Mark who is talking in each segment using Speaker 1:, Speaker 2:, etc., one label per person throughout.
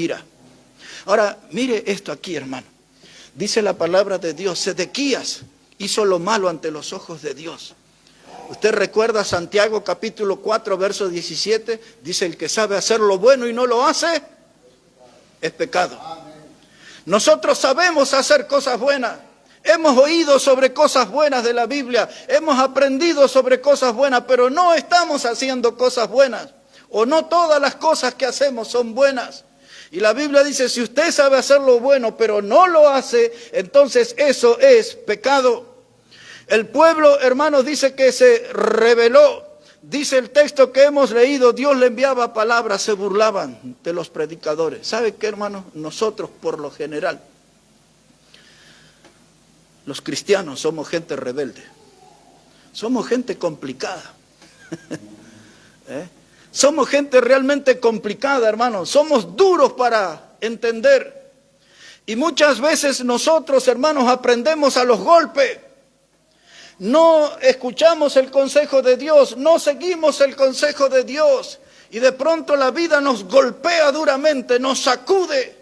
Speaker 1: ira. Ahora, mire esto aquí, hermano. Dice la palabra de Dios, Sedequías hizo lo malo ante los ojos de Dios. Usted recuerda Santiago capítulo 4, verso 17, dice, el que sabe hacer lo bueno y no lo hace, es pecado. Nosotros sabemos hacer cosas buenas. Hemos oído sobre cosas buenas de la Biblia, hemos aprendido sobre cosas buenas, pero no estamos haciendo cosas buenas. O no todas las cosas que hacemos son buenas. Y la Biblia dice, si usted sabe hacer lo bueno, pero no lo hace, entonces eso es pecado. El pueblo, hermanos, dice que se rebeló. Dice el texto que hemos leído, Dios le enviaba palabras, se burlaban de los predicadores. ¿Sabe qué, hermanos? Nosotros, por lo general, los cristianos somos gente rebelde. Somos gente complicada. Somos gente realmente complicada, hermanos. Somos duros para entender. Y muchas veces nosotros, hermanos, aprendemos a los golpes. No escuchamos el consejo de Dios, no seguimos el consejo de Dios. Y de pronto la vida nos golpea duramente, nos sacude.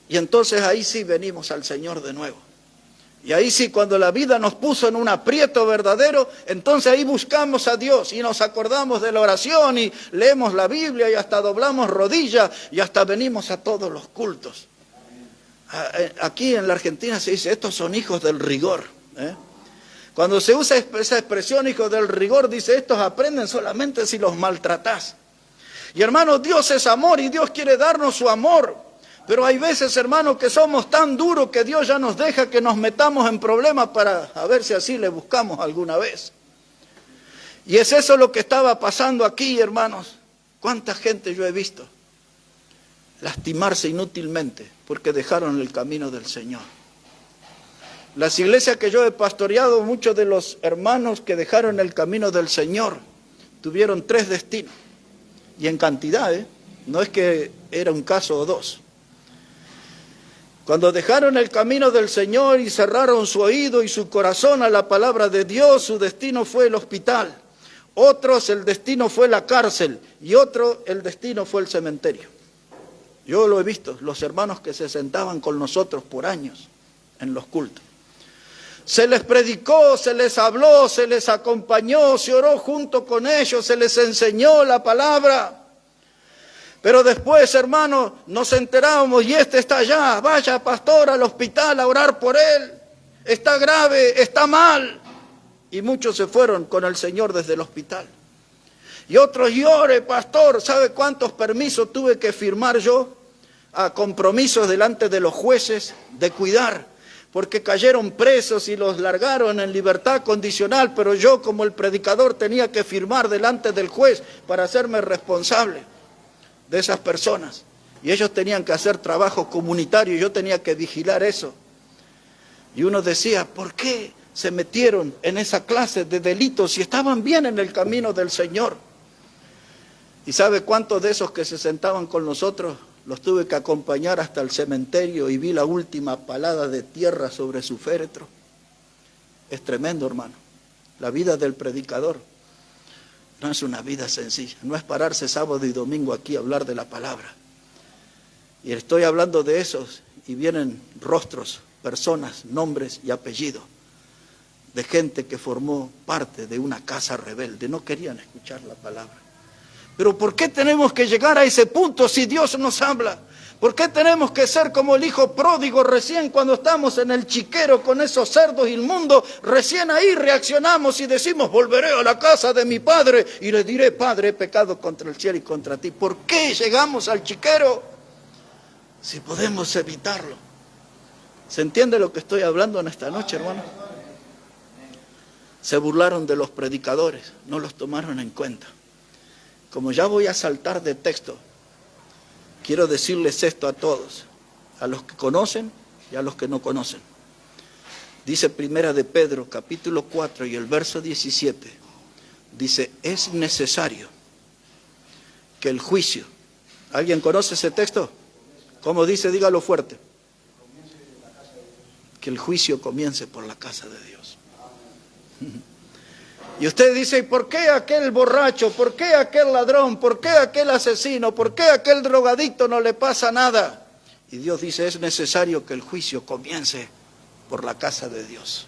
Speaker 1: Y entonces ahí sí venimos al Señor de nuevo. Y ahí sí, cuando la vida nos puso en un aprieto verdadero, entonces ahí buscamos a Dios y nos acordamos de la oración y leemos la Biblia y hasta doblamos rodillas y hasta venimos a todos los cultos. Aquí en la Argentina se dice, estos son hijos del rigor. Cuando se usa esa expresión, hijos del rigor, dice, estos aprenden solamente si los maltratás. Y hermanos, Dios es amor y Dios quiere darnos su amor. Pero hay veces, hermanos, que somos tan duros que Dios ya nos deja que nos metamos en problemas para a ver si así le buscamos alguna vez. Y es eso lo que estaba pasando aquí, hermanos. ¿Cuánta gente yo he visto lastimarse inútilmente porque dejaron el camino del Señor? Las iglesias que yo he pastoreado, muchos de los hermanos que dejaron el camino del Señor tuvieron 3 destinos. Y en cantidad, no es que era un caso o 2. Cuando dejaron el camino del Señor y cerraron su oído y su corazón a la palabra de Dios, su destino fue el hospital. Otros, el destino fue la cárcel. Y otro, el destino fue el cementerio. Yo lo he visto, los hermanos que se sentaban con nosotros por años en los cultos. Se les predicó, se les habló, se les acompañó, se oró junto con ellos, se les enseñó la palabra. Pero después, hermanos, nos enteramos y este está allá, vaya pastor al hospital a orar por él. Está grave, está mal. Y muchos se fueron con el Señor desde el hospital. Y otros, llore pastor, ¿sabe cuántos permisos tuve que firmar yo? A compromisos delante de los jueces de cuidar. Porque cayeron presos y los largaron en libertad condicional, pero yo como el predicador tenía que firmar delante del juez para hacerme responsable de esas personas. Y ellos tenían que hacer trabajo comunitario y yo tenía que vigilar eso. Y uno decía, ¿por qué se metieron en esa clase de delitos si estaban bien en el camino del Señor? ¿Y sabe cuántos de esos que se sentaban con nosotros los tuve que acompañar hasta el cementerio y vi la última palada de tierra sobre su féretro? Es tremendo, hermano. La vida del predicador no es una vida sencilla. No es pararse sábado y domingo aquí a hablar de la palabra. Y estoy hablando de esos y vienen rostros, personas, nombres y apellidos de gente que formó parte de una casa rebelde. No querían escuchar la palabra. Pero ¿por qué tenemos que llegar a ese punto si Dios nos habla? ¿Por qué tenemos que ser como el hijo pródigo recién cuando estamos en el chiquero con esos cerdos inmundos? Recién ahí reaccionamos y decimos, volveré a la casa de mi padre y le diré, Padre, he pecado contra el cielo y contra ti. ¿Por qué llegamos al chiquero si podemos evitarlo? ¿Se entiende lo que estoy hablando en esta noche, hermano? Se burlaron de los predicadores, no los tomaron en cuenta. Como ya voy a saltar de texto, quiero decirles esto a todos, a los que conocen y a los que no conocen. Dice Primera de Pedro, capítulo 4 y el verso 17, dice, es necesario que el juicio, ¿alguien conoce ese texto? ¿Cómo dice? Dígalo fuerte. Que el juicio comience por la casa de Dios. Y usted dice, ¿y por qué aquel borracho? ¿Por qué aquel ladrón? ¿Por qué aquel asesino? ¿Por qué aquel drogadicto no le pasa nada? Y Dios dice, es necesario que el juicio comience por la casa de Dios.